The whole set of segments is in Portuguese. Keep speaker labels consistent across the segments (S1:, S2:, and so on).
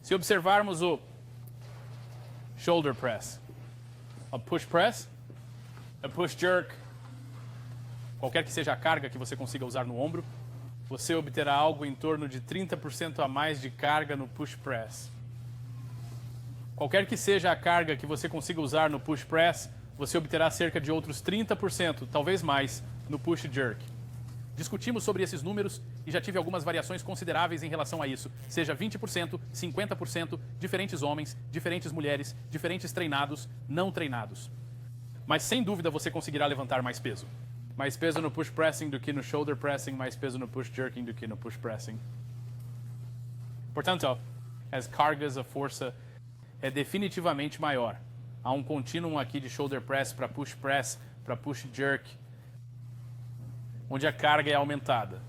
S1: Se observarmos o shoulder press, a push press, a push jerk, qualquer que seja a carga que você consiga usar no ombro, você obterá algo em torno de 30% a mais de carga no push press. Qualquer que seja a carga que você consiga usar no push press, você obterá cerca de outros 30%, talvez mais, no push jerk. Discutimos sobre esses números e já tive algumas variações consideráveis em relação a isso. Seja 20%, 50%, diferentes homens, diferentes mulheres, diferentes treinados, não treinados. Mas sem dúvida você conseguirá levantar mais peso. Mais peso no push pressing do que no shoulder pressing, mais peso no push jerking do que no push pressing. Portanto, as cargas, a força é definitivamente maior. Há um contínuo aqui de shoulder press, para push jerk, onde a carga é aumentada.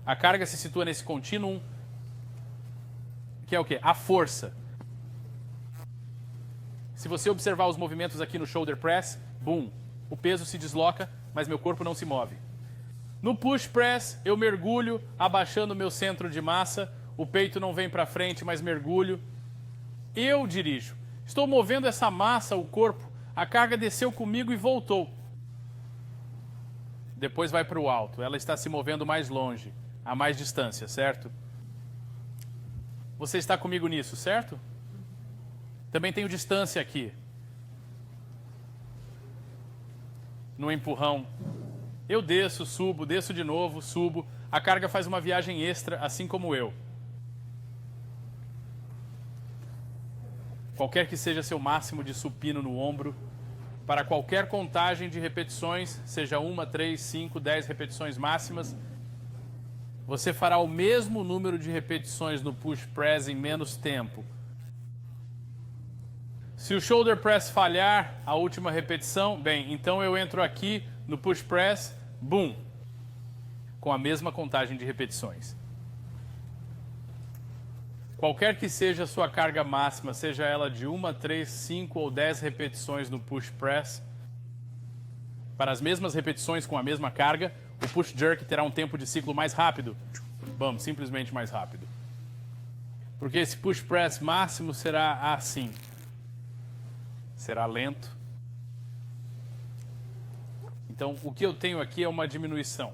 S1: A carga se situa nesse contínuo, que é o quê? A força. Se você observar os movimentos aqui no shoulder press, boom, o peso se desloca, mas meu corpo não se move. No push press, eu mergulho, abaixando o meu centro de massa, o peito não vem para frente, mas mergulho. Eu dirijo. Estou movendo essa massa, o corpo, a carga desceu comigo e voltou. Depois vai para o alto, ela está se movendo mais longe, a mais distância, certo? Você está comigo nisso, certo? Também tenho distância aqui. No empurrão. Eu desço, subo, desço de novo, subo. A carga faz uma viagem extra, assim como eu. Qualquer que seja seu máximo de supino no ombro, para qualquer contagem de repetições, seja 1, 3, 5, 10 repetições máximas, você fará o mesmo número de repetições no push press em menos tempo. Se o shoulder press falhar a última repetição, bem, então eu entro aqui no push press, boom, com a mesma contagem de repetições. Qualquer que seja a sua carga máxima, seja ela de 1, 3, 5 ou 10 repetições no push press, para as mesmas repetições com a mesma carga, o push jerk terá um tempo de ciclo mais rápido. Vamos, simplesmente mais rápido. Porque esse push press máximo será assim. Será lento. Então, o que eu tenho aqui é uma diminuição.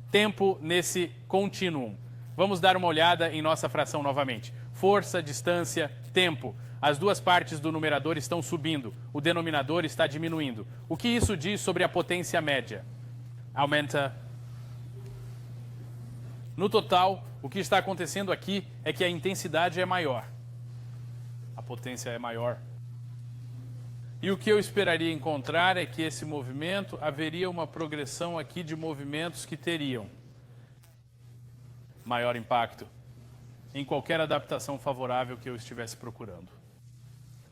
S1: Tempo nesse continuum. Vamos dar uma olhada em nossa fração novamente. Força, distância, tempo. As duas partes do numerador estão subindo. O denominador está diminuindo. O que isso diz sobre a potência média? Aumenta. No total, o que está acontecendo aqui é que a intensidade é maior. A potência é maior. E o que eu esperaria encontrar é que esse movimento, haveria uma progressão aqui de movimentos que teriam maior impacto em qualquer adaptação favorável que eu estivesse procurando.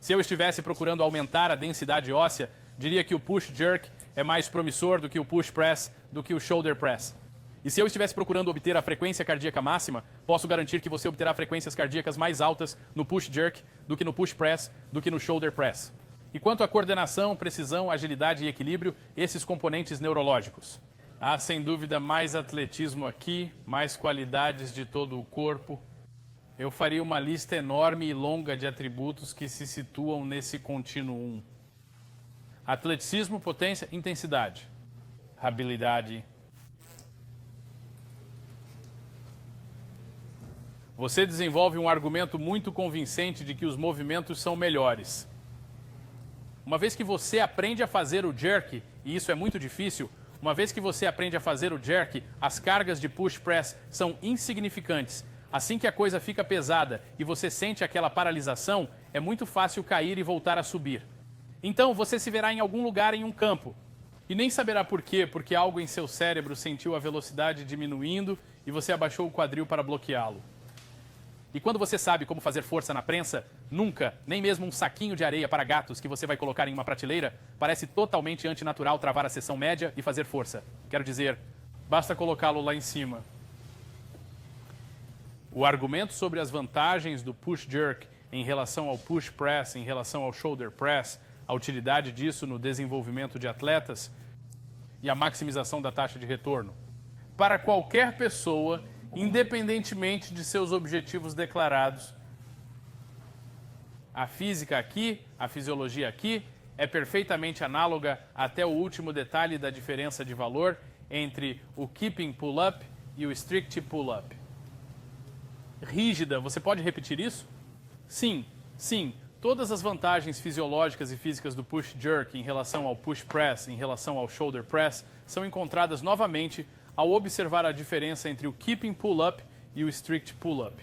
S1: Se eu estivesse procurando aumentar a densidade óssea, diria que o push jerk é mais promissor do que o push press, do que o shoulder press. E se eu estivesse procurando obter a frequência cardíaca máxima, posso garantir que você obterá frequências cardíacas mais altas no push jerk do que no push press, do que no shoulder press. E quanto à coordenação, precisão, agilidade e equilíbrio, esses componentes neurológicos. Há, sem dúvida, mais atletismo aqui, mais qualidades de todo o corpo. Eu faria uma lista enorme e longa de atributos que se situam nesse contínuo 1. Atleticismo, potência, intensidade, habilidade. Você desenvolve um argumento muito convincente de que os movimentos são melhores. Uma vez que você aprende a fazer o jerk, e isso é muito difícil, uma vez que você aprende a fazer o jerk, as cargas de push press são insignificantes. Assim que a coisa fica pesada e você sente aquela paralisação, é muito fácil cair e voltar a subir. Então você se verá em algum lugar em um campo. E nem saberá por quê, porque algo em seu cérebro sentiu a velocidade diminuindo e você abaixou o quadril para bloqueá-lo. E quando você sabe como fazer força na prensa, nunca, nem mesmo um saquinho de areia para gatos que você vai colocar em uma prateleira, parece totalmente antinatural travar a seção média e fazer força. Quero dizer, basta colocá-lo lá em cima. O argumento sobre as vantagens do push jerk em relação ao push press, em relação ao shoulder press, a utilidade disso no desenvolvimento de atletas e a maximização da taxa de retorno. Para qualquer pessoa, independentemente de seus objetivos declarados, a física aqui, a fisiologia aqui, é perfeitamente análoga até o último detalhe da diferença de valor entre o keeping pull-up e o strict pull-up. Rígida, você pode repetir isso? Sim, sim. Todas as vantagens fisiológicas e físicas do push jerk em relação ao push press, em relação ao shoulder press, são encontradas novamente ao observar a diferença entre o keeping pull-up e o strict pull-up.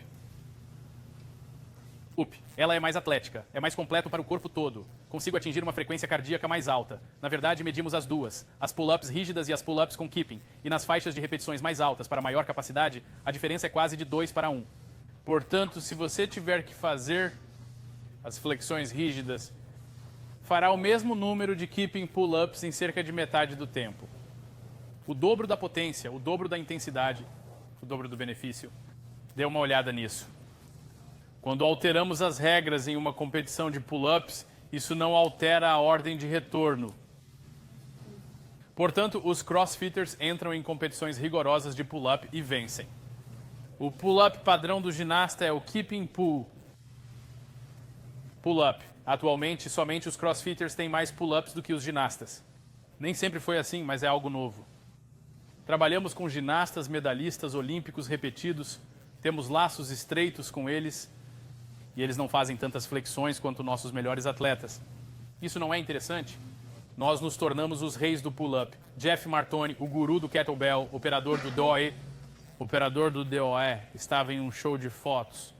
S1: Ela é mais atlética, é mais completo para o corpo todo. Consigo atingir uma frequência cardíaca mais alta. Na verdade, medimos as duas, as pull-ups rígidas e as pull-ups com keeping. E nas faixas de repetições mais altas para maior capacidade, a diferença é quase de 2:1. Portanto, se você tiver que fazer as flexões rígidas, fará o mesmo número de keeping pull-ups em cerca de metade do tempo. O dobro da potência, o dobro da intensidade, o dobro do benefício. Dê uma olhada nisso. Quando alteramos as regras em uma competição de pull-ups, isso não altera a ordem de retorno. Portanto, os crossfitters entram em competições rigorosas de pull-up e vencem. O pull-up padrão do ginasta é o keeping pull-up. Atualmente, somente os crossfitters têm mais pull-ups do que os ginastas. Nem sempre foi assim, mas é algo novo. Trabalhamos com ginastas medalhistas olímpicos repetidos, temos laços estreitos com eles, e eles não fazem tantas flexões quanto nossos melhores atletas. Isso não é interessante? Nós nos tornamos os reis do pull-up. Jeff Martoni, o guru do kettlebell, operador do DOE, estava em um show de fotos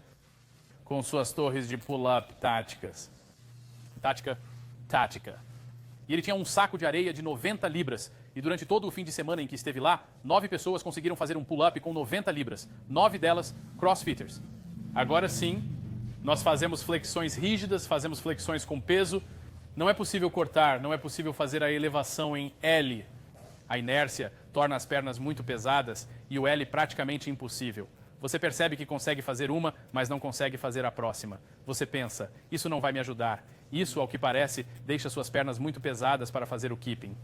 S1: com suas torres de pull-up táticas. Tática. E ele tinha um saco de areia de 90 libras. E durante todo o fim de semana em que esteve lá, 9 pessoas conseguiram fazer um pull-up com 90 libras. 9 delas, crossfitters. Agora sim, nós fazemos flexões rígidas, fazemos flexões com peso. Não é possível cortar, não é possível fazer a elevação em L. A inércia torna as pernas muito pesadas e o L praticamente impossível. Você percebe que consegue fazer uma, mas não consegue fazer a próxima. Você pensa, isso não vai me ajudar. Isso, ao que parece, deixa suas pernas muito pesadas para fazer o keeping.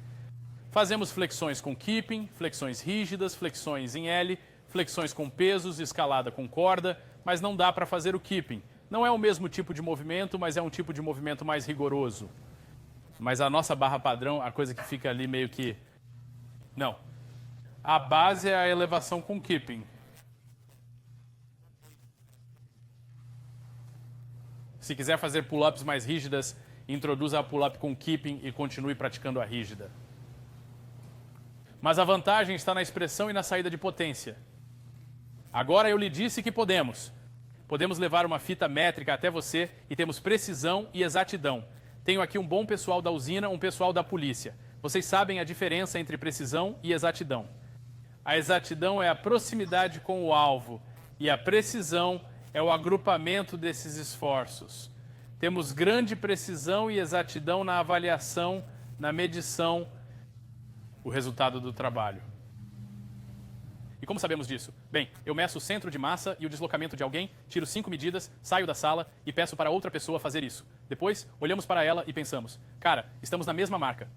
S1: Fazemos flexões com keeping, flexões rígidas, flexões em L, flexões com pesos, escalada com corda, mas não dá para fazer o keeping. Não é o mesmo tipo de movimento, mas é um tipo de movimento mais rigoroso. Mas a nossa barra padrão, a coisa que fica ali meio que... Não. A base é a elevação com keeping. Se quiser fazer pull-ups mais rígidas, introduza a pull-up com keeping e continue praticando a rígida. Mas a vantagem está na expressão e na saída de potência. Agora eu lhe disse que podemos. Podemos levar uma fita métrica até você e temos precisão e exatidão. Tenho aqui um bom pessoal da usina, um pessoal da polícia. Vocês sabem a diferença entre precisão e exatidão. A exatidão é a proximidade com o alvo e a precisão é o agrupamento desses esforços. Temos grande precisão e exatidão na avaliação, na medição, o resultado do trabalho. E como sabemos disso? Bem, eu meço o centro de massa e o deslocamento de alguém, tiro 5 medidas, saio da sala e peço para outra pessoa fazer isso. Depois, olhamos para ela e pensamos, cara, estamos na mesma marca.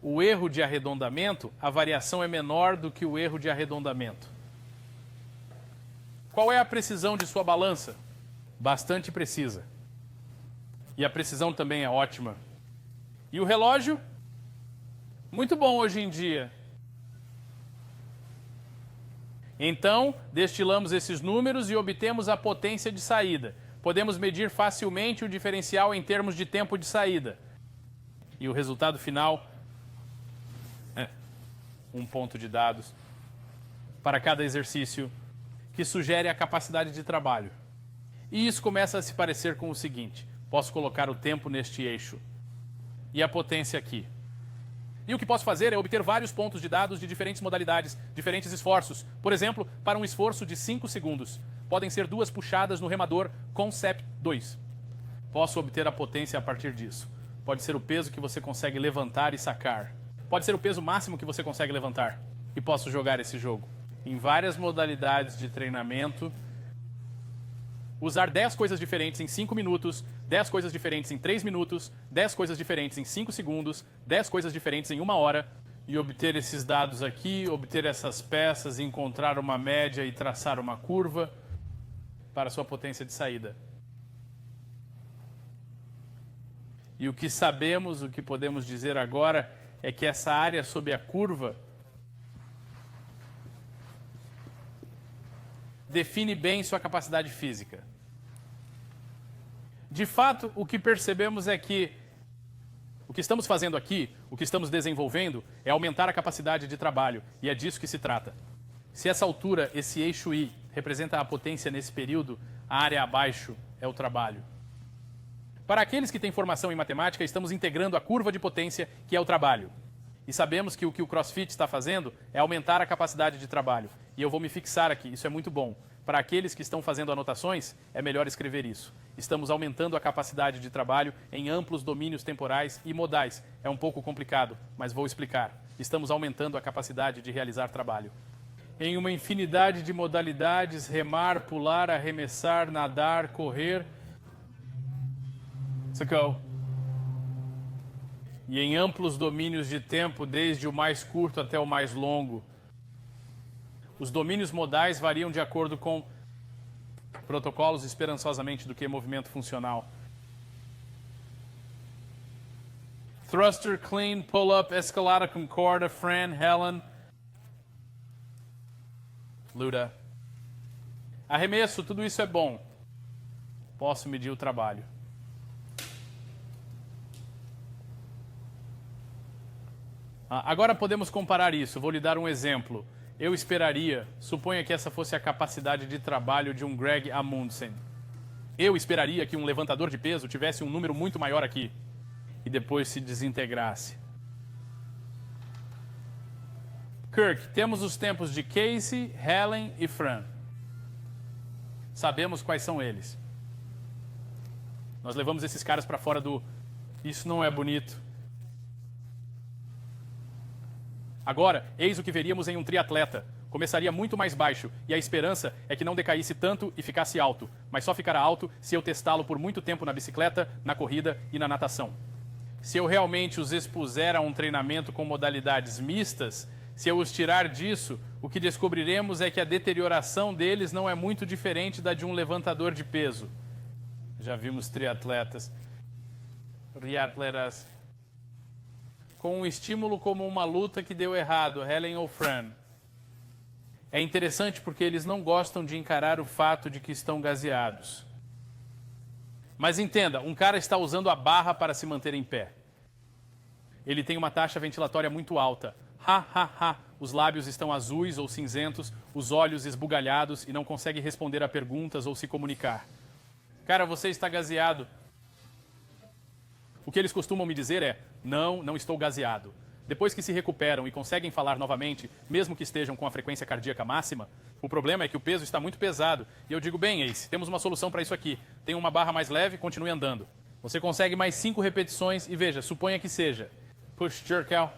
S1: O erro de arredondamento, a variação é menor do que o erro de arredondamento. Qual é a precisão de sua balança? Bastante precisa. E a precisão também é ótima. E o relógio? Muito bom hoje em dia. Então, destilamos esses números e obtemos a potência de saída. Podemos medir facilmente o diferencial em termos de tempo de saída. E o resultado final é um ponto de dados para cada exercício que sugere a capacidade de trabalho. E isso começa a se parecer com o seguinte. Posso colocar o tempo neste eixo e a potência aqui. E o que posso fazer é obter vários pontos de dados de diferentes modalidades, diferentes esforços. Por exemplo, para um esforço de 5 segundos, podem ser 2 puxadas no remador Concept 2. Posso obter a potência a partir disso. Pode ser o peso que você consegue levantar e sacar. Pode ser o peso máximo que você consegue levantar. E posso jogar esse jogo em várias modalidades de treinamento usar 10 coisas diferentes em 5 minutos, 10 coisas diferentes em 3 minutos, 10 coisas diferentes em 5 segundos, 10 coisas diferentes em 1 hora, e obter esses dados aqui, obter essas peças, encontrar uma média e traçar uma curva para sua potência de saída. E o que sabemos, o que podemos dizer agora, é que essa área sob a curva define bem sua capacidade física. De fato, o que percebemos é que o que estamos fazendo aqui, o que estamos desenvolvendo, é aumentar a capacidade de trabalho, e é disso que se trata. Se essa altura, esse eixo Y, representa a potência nesse período, a área abaixo é o trabalho. Para aqueles que têm formação em matemática, estamos integrando a curva de potência, que é o trabalho. E sabemos que o CrossFit está fazendo é aumentar a capacidade de trabalho. E eu vou me fixar aqui, isso é muito bom. Para aqueles que estão fazendo anotações, é melhor escrever isso. Estamos aumentando a capacidade de trabalho em amplos domínios temporais e modais. É um pouco complicado, mas vou explicar. Estamos aumentando a capacidade de realizar trabalho. Em uma infinidade de modalidades, remar, pular, arremessar, nadar, correr. Sacou? E em amplos domínios de tempo, desde o mais curto até o mais longo. Os domínios modais variam de acordo com protocolos esperançosamente do que movimento funcional. Thruster, clean, pull-up, escalada com corda, Fran, Helen, Luda. Arremesso, tudo isso é bom. Posso medir o trabalho. Agora podemos comparar isso. Vou lhe dar um exemplo. Eu esperaria, suponha que essa fosse a capacidade de trabalho de um Greg Amundsen. Eu esperaria que um levantador de peso tivesse um número muito maior aqui e depois se desintegrasse. Kirk, temos os tempos de Casey, Helen e Fran. Sabemos quais são eles. Nós levamos esses caras para fora do... Isso não é bonito. Agora, eis o que veríamos em um triatleta. Começaria muito mais baixo, e a esperança é que não decaísse tanto e ficasse alto, mas só ficará alto se eu testá-lo por muito tempo na bicicleta, na corrida e na natação. Se eu realmente os expuser a um treinamento com modalidades mistas, se eu os tirar disso, o que descobriremos é que a deterioração deles não é muito diferente da de um levantador de peso. Já vimos triatletas com um estímulo como uma luta que deu errado, Helen ou Fran. É interessante porque eles não gostam de encarar o fato de que estão gaseados. Mas entenda, um cara está usando a barra para se manter em pé. Ele tem uma taxa ventilatória muito alta. Os lábios estão azuis ou cinzentos, os olhos esbugalhados e não consegue responder a perguntas ou se comunicar. Cara, você está gaseado. O que eles costumam me dizer é, não estou gaseado. Depois que se recuperam e conseguem falar novamente, mesmo que estejam com a frequência cardíaca máxima, o problema é que o peso está muito pesado. E eu digo, bem, Ace, temos uma solução para isso aqui. Tem uma barra mais leve, continue andando. Você consegue mais 5 repetições e veja, suponha que seja push, jerk out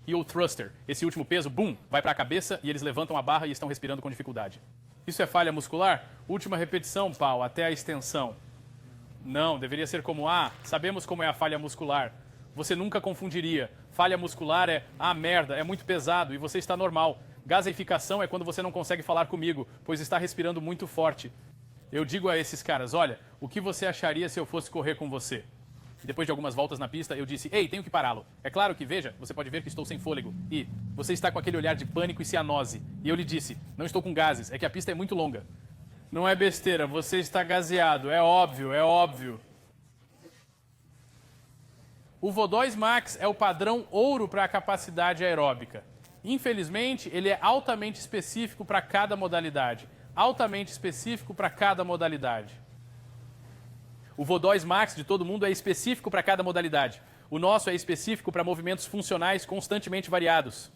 S1: e o thruster. Esse último peso, boom, vai para a cabeça e eles levantam a barra e estão respirando com dificuldade. Isso é falha muscular? Última repetição, pau, até a extensão. Não, deveria ser como, sabemos como é a falha muscular. Você nunca confundiria. Falha muscular é, merda, é muito pesado e você está normal. Gaseificação é quando você não consegue falar comigo, pois está respirando muito forte. Eu digo a esses caras, olha, o que você acharia se eu fosse correr com você? Depois de algumas voltas na pista, eu disse, ei, tenho que pará-lo. É claro que, veja, você pode ver que estou sem fôlego. E você está com aquele olhar de pânico e cianose. E eu lhe disse, não estou com gases, é que a pista é muito longa. Não é besteira, você está gaseado, é óbvio, é óbvio. O VO2 Max é o padrão ouro para a capacidade aeróbica. Infelizmente, ele é altamente específico para cada modalidade. Altamente específico para cada modalidade. O VO2 Max de todo mundo é específico para cada modalidade. O nosso é específico para movimentos funcionais constantemente variados.